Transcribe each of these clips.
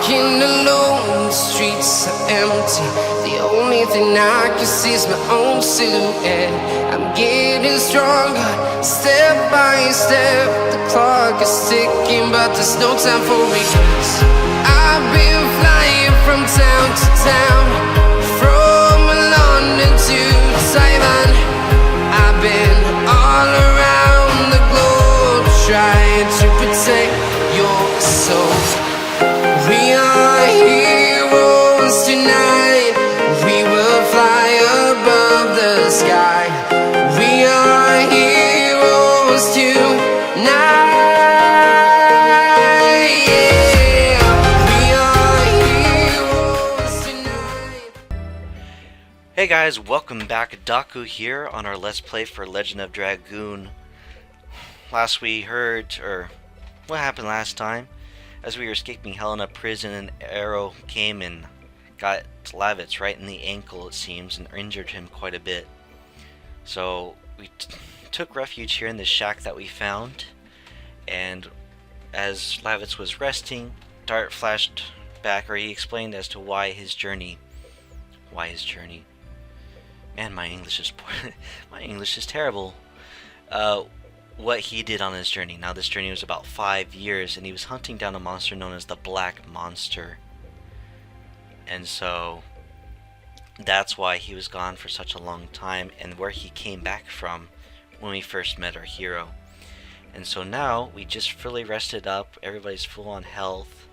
walking alone, the streets are empty. The only thing I can see is my own silhouette. I'm getting stronger, step by step. The clock is ticking, but there's no time for regrets. I've been flying from town to town, from London to Taiwan. I've been all around the globe, trying to protect your soul. We are heroes tonight. We will fly above the sky. We are heroes tonight. Yeah. We are heroes tonight. Hey guys, welcome back. Daku here on our Let's Play for Legend of Dragoon. Last we heard, or what happened last time? As we were escaping hell in a prison, an arrow came and got Lavitz right in the ankle, it seems, and injured him quite a bit. So we took refuge here in this shack that we found, and as Lavitz was resting, Dart flashed back, or he explained as to why his journey. Man, my English is terrible. What he did on his journey. Now this journey was about 5 years, and he was hunting down a monster known as the Black Monster. And so that's why he was gone for such a long time, and where he came back from when we first met our hero. And so now we just fully rested up. Everybody's full on health.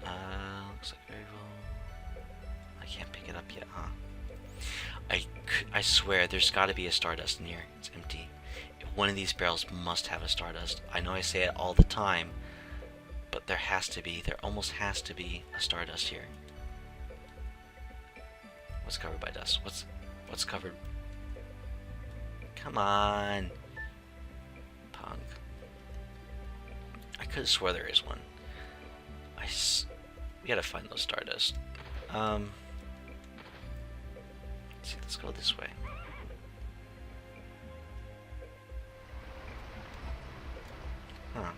Looks like very well. I can't pick it up yet, huh? I swear there's got to be a Stardust in here. It's empty. One of these barrels must have a Stardust. I know I say it all the time, but there has to be. There almost has to be a Stardust here. What's covered by dust? What's covered? Come on, punk. I could have swore there is one. We gotta find those Stardust. Let's see. Let's go this way. Huh.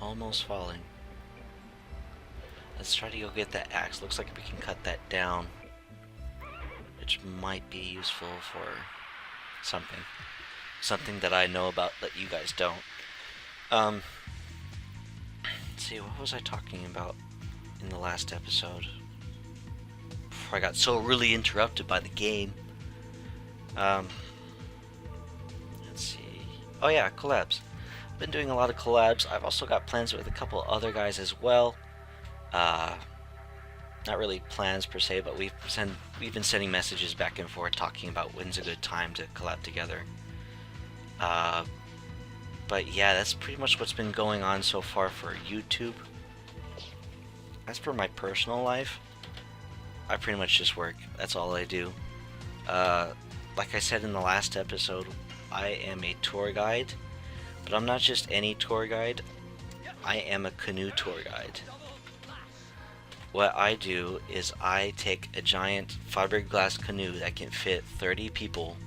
Almost falling. Let's try to go get that axe. Looks like we can cut that down, which might be useful for something. Something that I know about that you guys don't. Let's see, what was I talking about in the last episode? Before I got so really interrupted by the game. Let's see. Oh yeah, collabs. Been doing a lot of collabs. I've also got plans with a couple other guys as well. Not really plans per se, but we've been sending messages back and forth talking about when's a good time to collab together. But yeah, that's pretty much what's been going on so far for YouTube. As for my personal life, I pretty much just work. That's all I do. Like I said in the last episode, I am a tour guide. But I'm not just any tour guide, I am a canoe tour guide. What I do is I take a giant fiberglass canoe that can fit 30 people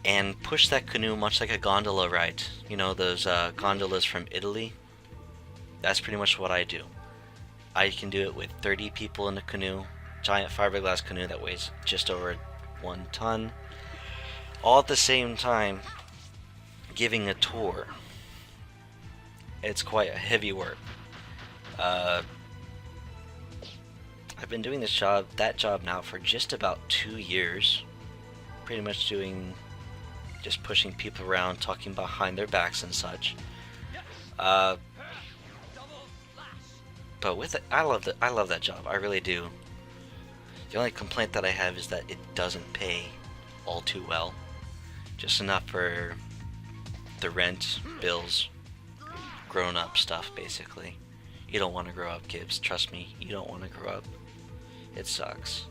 and push that canoe much like a gondola ride. You know, those gondolas from Italy? That's pretty much what I do. I can do it with 30 people in the canoe, giant fiberglass canoe that weighs just over 1 ton, all at the same time giving a tour. It's quite a heavy work. I've been doing that job now for just about 2 years. Pretty much just pushing people around, talking behind their backs and such. But with it, I love that job. I really do. The only complaint that I have is that it doesn't pay all too well. Just enough for the rent, bills, grown-up stuff, basically. You don't want to grow up, kids. Trust me, you don't want to grow up. It sucks.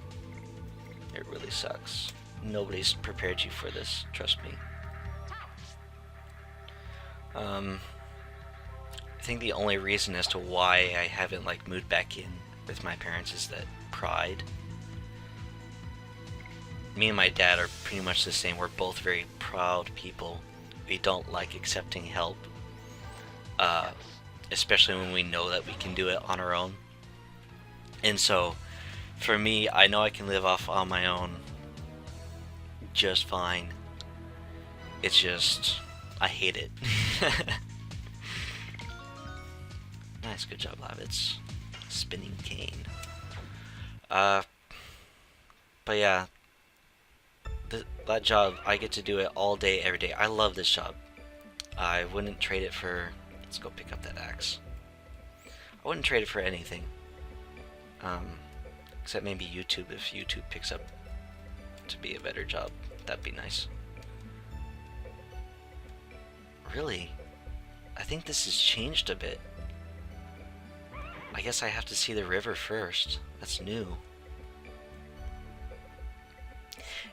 It really sucks. Nobody's prepared you for this, trust me. I think the only reason as to why I haven't moved back in with my parents is that pride. Me and my dad are pretty much the same. We're both very proud people. We don't like accepting help. especially when we know that we can do it on our own. And so, for me, I know I can live off on my own just fine. It's just, I hate it. Nice, good job, Lavitz. Spinning cane. But yeah, that job, I get to do it all day, every day. I love this job. I wouldn't trade it for... Let's go pick up that axe. I wouldn't trade it for anything. Except maybe YouTube. If YouTube picks up to be a better job, that'd be nice. Really? I think this has changed a bit. I guess I have to see the river first. That's new.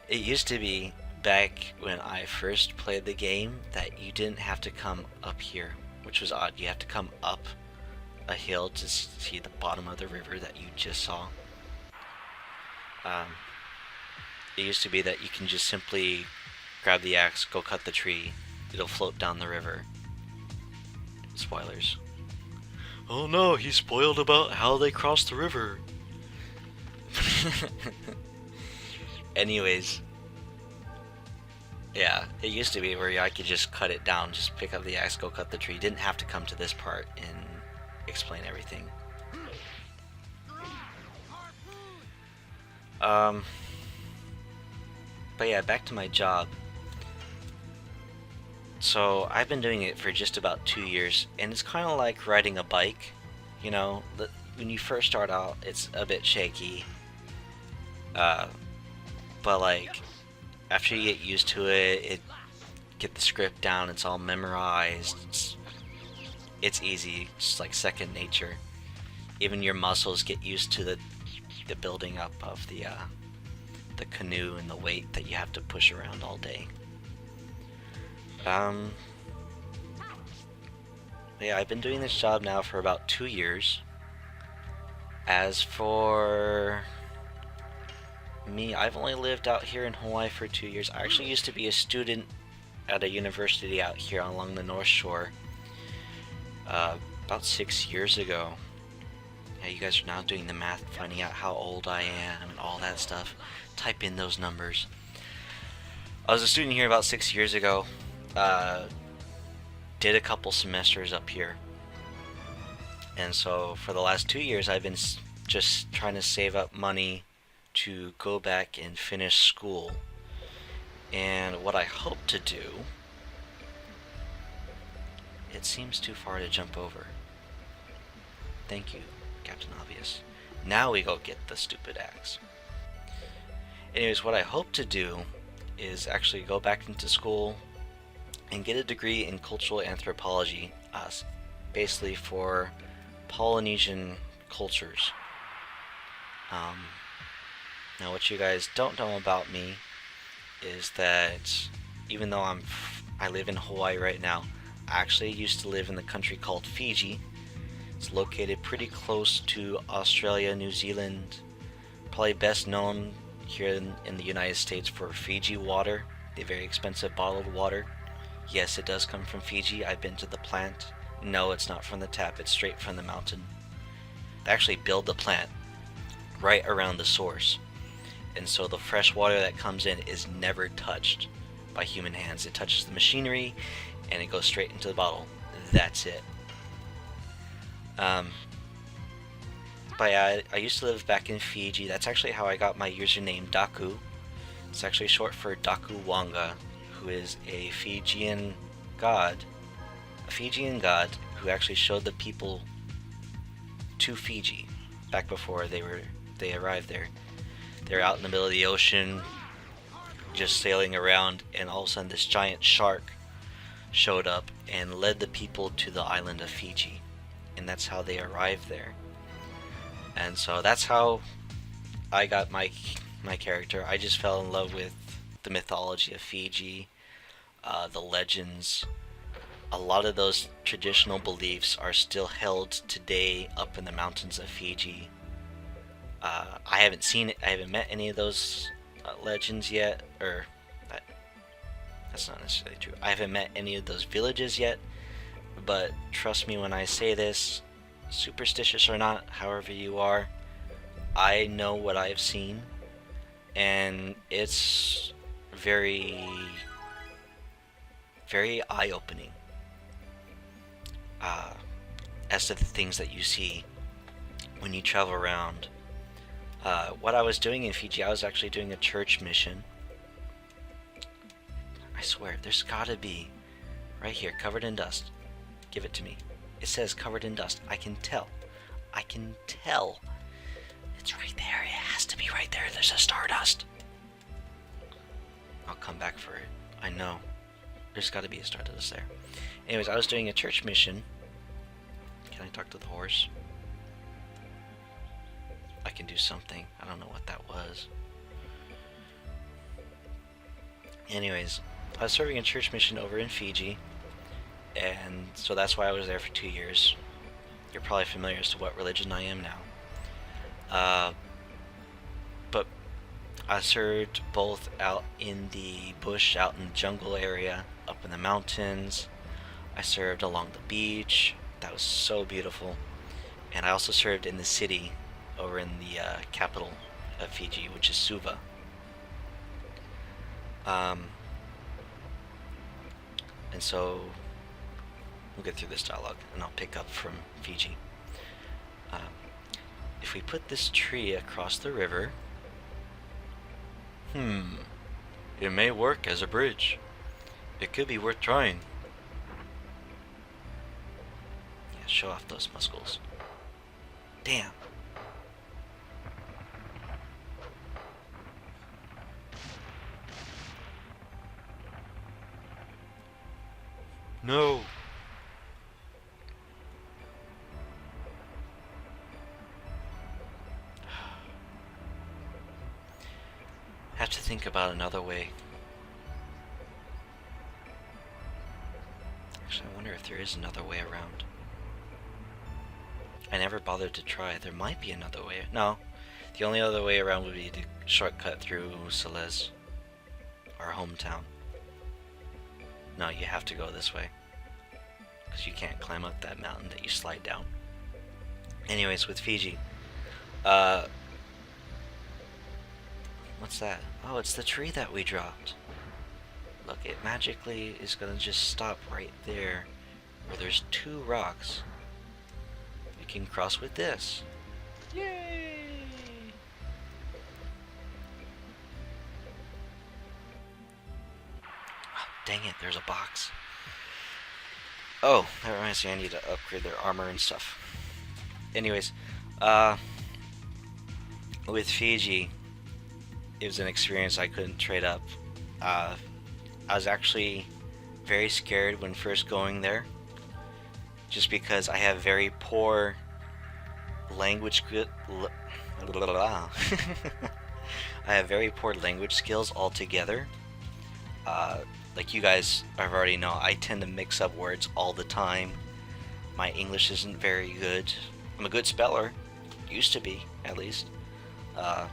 It used to be, back when I first played the game, that you didn't have to come up here, which was odd. You have to come up a hill to see the bottom of the river that you just saw. It used to be that you can just simply grab the axe, go cut the tree, it'll float down the river. Spoilers. Oh no, he spoiled about how they crossed the river. Anyways. Yeah, it used to be where I could just cut it down, just pick up the axe, go cut the tree. Didn't have to come to this part and explain everything. But yeah, back to my job. So I've been doing it for just about 2 years, and it's kind of like riding a bike. You know, when you first start out, it's a bit shaky. But like, after you get used to it, get the script down, it's all memorized. It's easy, just like second nature. Even your muscles get used to the building up of the canoe and the weight that you have to push around all day. Yeah, I've been doing this job now for about 2 years. As for me, I've only lived out here in Hawaii for 2 years. I actually used to be a student at a university out here along the North Shore about 6 years ago. Yeah, you guys are now doing the math, finding out how old I am and all that stuff. Type in those numbers. I was a student here about 6 years ago. Did a couple semesters up here. And so for the last 2 years, I've been just trying to save up money to go back and finish school. And what I hope to do... It seems too far to jump over. Thank you, Captain Obvious. Now we go get the stupid axe. Anyways, what I hope to do is actually go back into school and get a degree in cultural anthropology, basically for Polynesian cultures. Now what you guys don't know about me is that even though I live in Hawaii right now, I actually used to live in the country called Fiji. It's located pretty close to Australia, New Zealand, probably best known here in the United States for Fiji water, the very expensive bottled water. Yes, it does come from Fiji. I've been to the plant. No, it's not from the tap, it's straight from the mountain. They actually build the plant right around the source. And so the fresh water that comes in is never touched by human hands. It touches the machinery and it goes straight into the bottle. That's it. But yeah, I used to live back in Fiji. That's actually how I got my username Daku. It's actually short for Daku Wanga, who is a Fijian god who actually showed the people to Fiji back before they arrived there. They're out in the middle of the ocean, just sailing around, and all of a sudden this giant shark showed up and led the people to the island of Fiji, and that's how they arrived there. And so that's how I got my character. I just fell in love with the mythology of Fiji, the legends. A lot of those traditional beliefs are still held today up in the mountains of Fiji. I haven't met any of those legends yet, that's not necessarily true. I haven't met any of those villages yet, but trust me when I say this, superstitious or not, however you are, I know what I've seen, and it's very, very eye-opening as to the things that you see when you travel around. What I was doing in Fiji, I was actually doing a church mission. I swear, there's gotta be, right here, covered in dust. Give it to me. It says covered in dust. I can tell. I can tell. It's right there. It has to be right there. There's a stardust. I'll come back for it. I know. There's gotta be a stardust there. Anyways, I was doing a church mission. Can I talk to the horse? I can do something. I don't know what that was. Anyways, I was serving a church mission over in Fiji, and so that's why I was there for 2 years. You're probably familiar as to what religion I am now. But I served both out in the bush, out in the jungle area, up in the mountains. I served along the beach. That was so beautiful. And I also served in the city over in the capital of Fiji, which is Suva. And so we'll get through this dialogue and I'll pick up from Fiji. If we put this tree across the river, it may work as a bridge. It could be worth trying. Yeah, show off those muscles. Damn. No. Have to think about another way. Actually, I wonder if there is another way around. I never bothered to try. There might be another way. No. The only other way around would be to shortcut through Celeste, our hometown. No, you have to go this way. Because you can't climb up that mountain that you slide down. Anyways, with Fiji. What's that? Oh, it's the tree that we dropped. Look, it magically is gonna just stop right there. Where there's 2 rocks. We can cross with this. Yay! Dang it, there's a box. Oh, that reminds me, I need to upgrade their armor and stuff. Anyways, with Fiji, it was an experience I couldn't trade up. I was actually very scared when first going there, just because I have very poor language I have very poor language skills altogether. Like you guys already know, I tend to mix up words all the time. My English isn't very good. I'm a good speller. Used to be, at least. I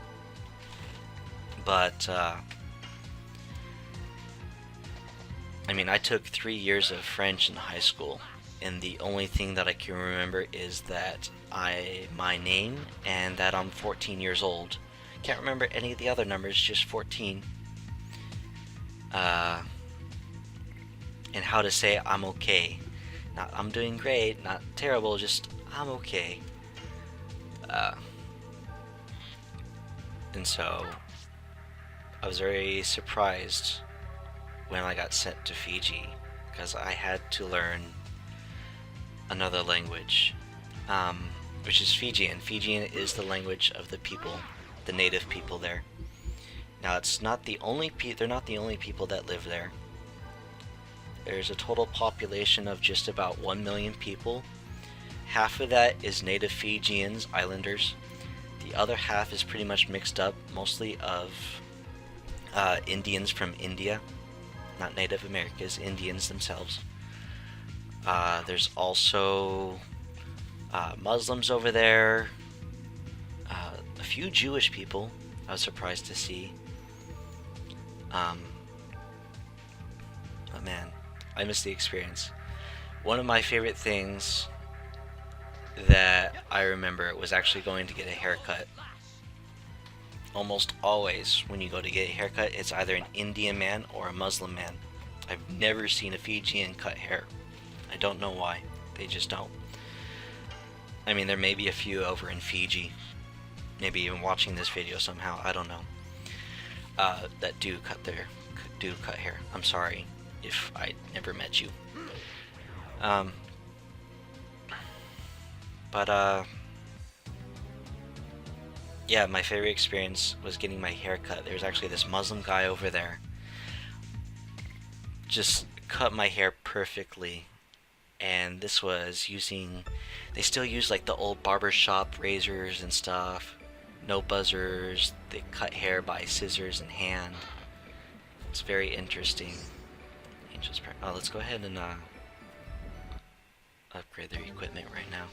mean, I took 3 years of French in high school, and the only thing that I can remember is that my name and that I'm 14 years old. Can't remember any of the other numbers, just 14. And how to say I'm okay. Not I'm doing great, not terrible, just I'm okay. And so I was very surprised when I got sent to Fiji, because I had to learn another language, which is Fijian. Fijian is the language of the people, the native people there. Now, it's not the only they're not the only people that live there. There's a total population of just about 1 million people. Half of that is native Fijians, islanders. The other half is pretty much mixed up, mostly of Indians from India. Not Native Americans, Indians themselves. There's also Muslims over there. A few Jewish people, I was surprised to see. But man, I missed the experience. One of my favorite things that I remember was actually going to get a haircut. Almost always when you go to get a haircut, it's either an Indian man or a Muslim man. I've never seen a Fijian cut hair. I don't know why. They just don't. I mean, there may be a few over in Fiji, maybe even watching this video somehow, I don't know, that do cut hair. I'm sorry if I never met you. Yeah, my favorite experience was getting my hair cut. There was actually this Muslim guy over there, just cut my hair perfectly. And this was using, they still use like the old barbershop razors and stuff, no buzzers. They cut hair by scissors and hand. It's very interesting. Oh, let's go ahead and upgrade their equipment right now.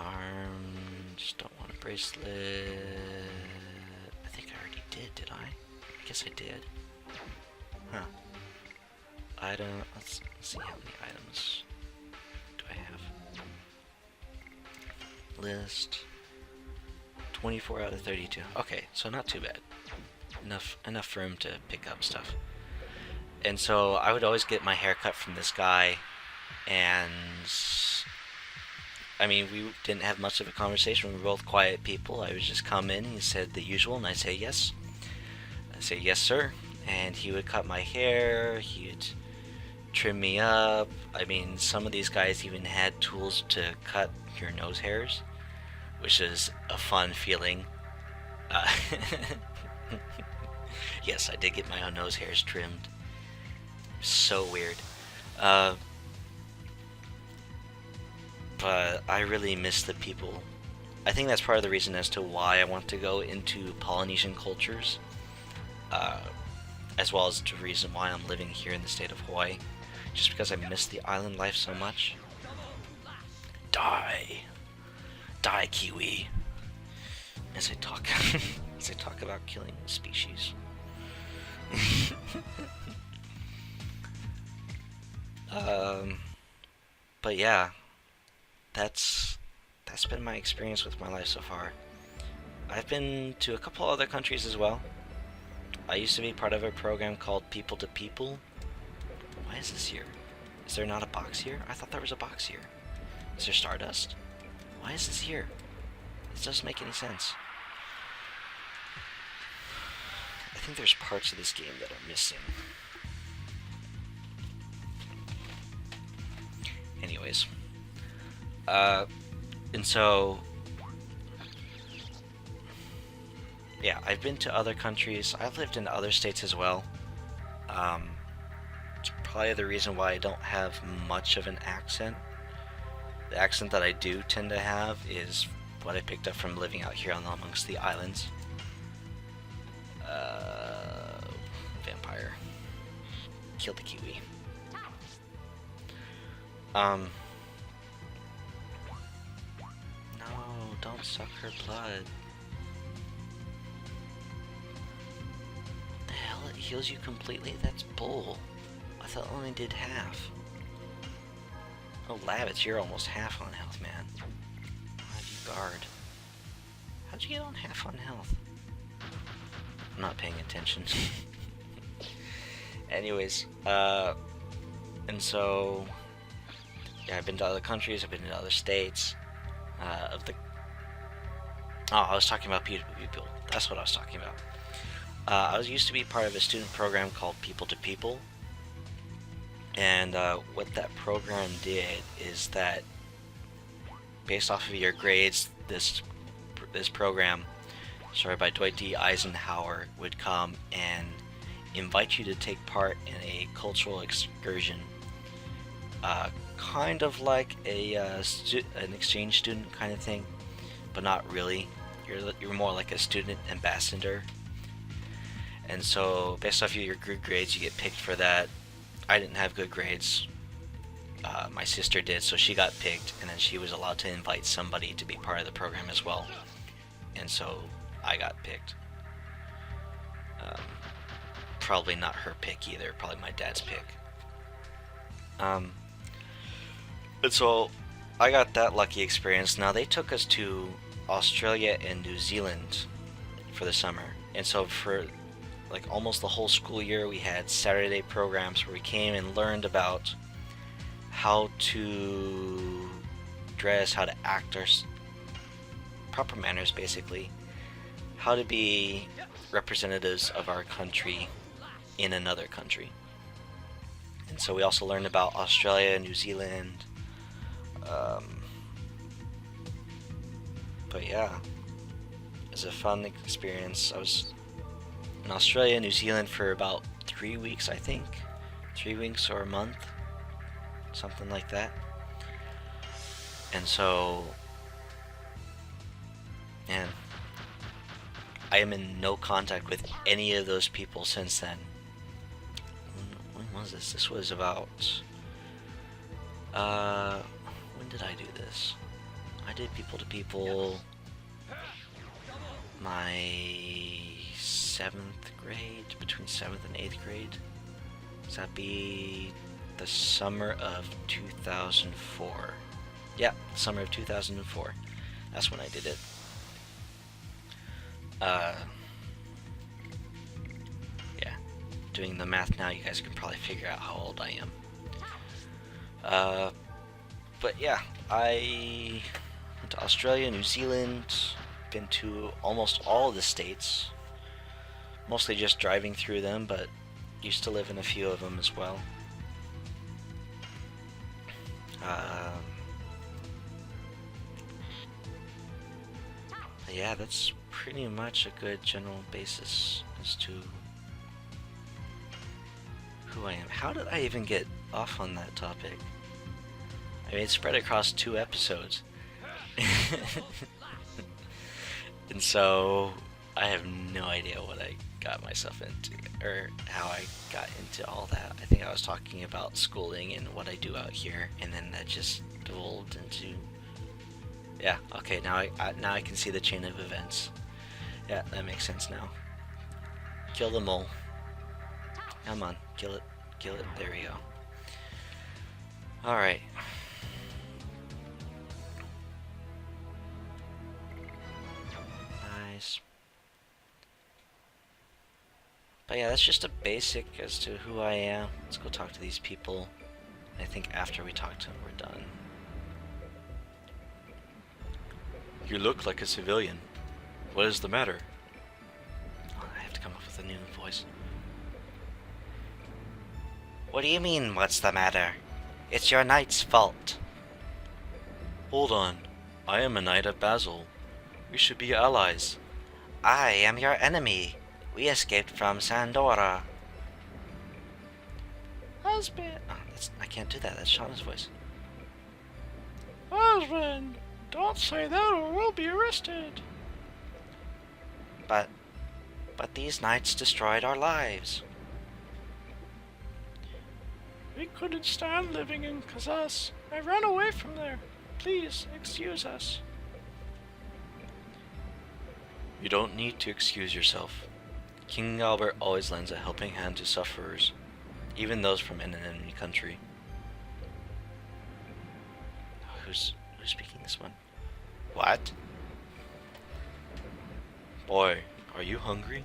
Arms, don't want a bracelet. I think I already did I? I guess I did. Huh. Item, let's see how many items do I have. List, 24 out of 32. Okay, so not too bad. Enough room to pick up stuff. And so I would always get my hair cut from this guy, and I mean, we didn't have much of a conversation. We were both quiet people. I would just come in, he said the usual, and I'd say yes. I'd say yes, sir. And he would cut my hair, he would trim me up. I mean, some of these guys even had tools to cut your nose hairs, which is a fun feeling. Yes, I did get my own nose hairs trimmed. So weird. But I really miss the people. I think that's part of the reason as to why I want to go into Polynesian cultures, as well as the reason why I'm living here in the state of Hawaii, just because I miss the island life so much. Die, Kiwi. As I talk about killing species. But yeah, that's been my experience with my life so far. I've been to a couple other countries as well. I used to be part of a program called People to People. Why is this here? Is there not a box here? I thought there was a box here. Is there Stardust? Why is this here? This doesn't make any sense. I think there's parts of this game that are missing. Anyways. And so, yeah, I've been to other countries. I've lived in other states as well. It's probably the reason why I don't have much of an accent. The accent that I do tend to have is what I picked up from living out here amongst the islands. Vampire. Kill the Kiwi. No, don't suck her blood. The hell, it heals you completely? That's bull. I thought it only did half. Oh, Lavitz, you're almost half on health, man. How'd you guard? How'd you get on half on health? I'm not paying attention. Anyways, and so, yeah, I've been to other countries, I've been to other states. I was talking about people. That's what I was talking about. I used to be part of a student program called People to People. And what that program did is that, based off of your grades, this program, started by Dwight D. Eisenhower, would come and invite you to take part in a cultural excursion, kind of like an exchange student kind of thing, but not really. You're more like a student ambassador. And so, based off of your good grades, you get picked for that. I didn't have good grades. My sister did, so she got picked, and then she was allowed to invite somebody to be part of the program as well. And so I got picked. Probably not her pick either, probably my dad's pick. And so I got that lucky experience. Now they took us to Australia and New Zealand for the summer. And so for like almost the whole school year, we had Saturday programs where we came and learned about how to dress, how to act our proper manners, basically. How to be representatives of our country in another country. And so we also learned about Australia, New Zealand. But yeah, it was a fun experience. I was in Australia, New Zealand for about 3 weeks, I think. 3 weeks or a month, something like that. And so, man, I am in no contact with any of those people since then. When was this? This was about, when did I do this? I did people to people my 7th grade, between 7th and 8th grade. Does that be the summer of 2004? Yeah, summer of 2004. That's when I did it. Yeah, doing the math now, you guys can probably figure out how old I am. But yeah, I went to Australia, New Zealand, been to almost all of the states, mostly just driving through them, but used to live in a few of them as well. Yeah, that's pretty much a good general basis as to who I am. How did I even get off on that topic? I mean, it's spread across 2 episodes. And so I have no idea what I got myself into, or how I got into all that. I think I was talking about schooling and what I do out here, and then that just devolved into... Yeah, okay, now I can see the chain of events. Yeah, that makes sense now. Kill the mole. Come on, kill it. Kill it. There we go. Alright. Nice. But yeah, that's just a basic as to who I am. Let's go talk to these people. I think after we talk to them, we're done. You look like a civilian. What is the matter? Oh, I have to come up with a new voice. What do you mean, what's the matter? It's your knight's fault. Hold on. I am a knight of Basil. We should be allies. I am your enemy. We escaped from Sandora. Husband. Oh, I can't do that. That's Shauna's voice. Husband, don't say that or we'll be arrested. But these knights destroyed our lives. We couldn't stand living in Kazas. I ran away from there. Please, excuse us. You don't need to excuse yourself. King Albert always lends a helping hand to sufferers, even those from an enemy country. Who's speaking this one? What? Boy, are you hungry?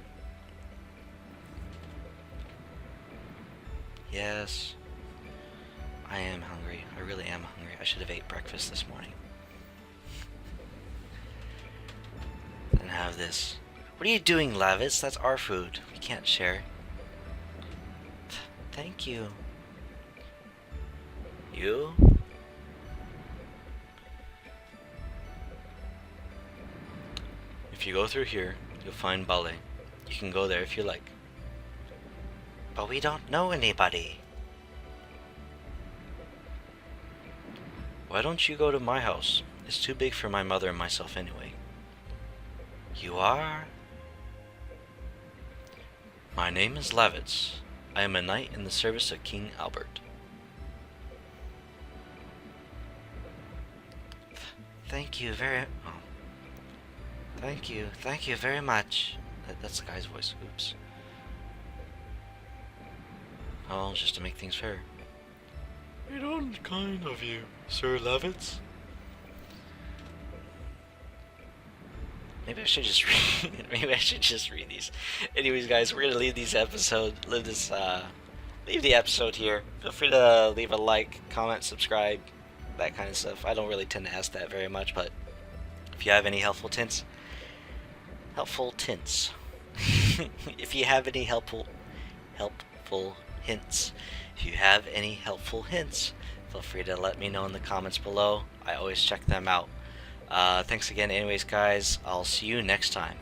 Yes. I am hungry. I really am hungry. I should have ate breakfast this morning. And have this. What are you doing, Lavis? That's our food. We can't share. Thank you. You? If you go through here, you'll find Bale. You can go there if you like. But we don't know anybody. Why don't you go to my house? It's too big for my mother and myself anyway. You are? My name is Lavitz. I am a knight in the service of King Albert. Thank you very... Oh. Thank you very much. That's the guy's voice. Oops. Oh, just to make things fair. Very unkind of you, Sir Levitz. Maybe I should just read. Maybe I should just read these. Anyways, guys, we're gonna leave the episode here. Feel free to leave a like, comment, subscribe, that kind of stuff. I don't really tend to ask that very much, but if you have any helpful hints, if you have any helpful hints, feel free to let me know in the comments below. I always check them out. Thanks again anyways, guys. I'll see you next time.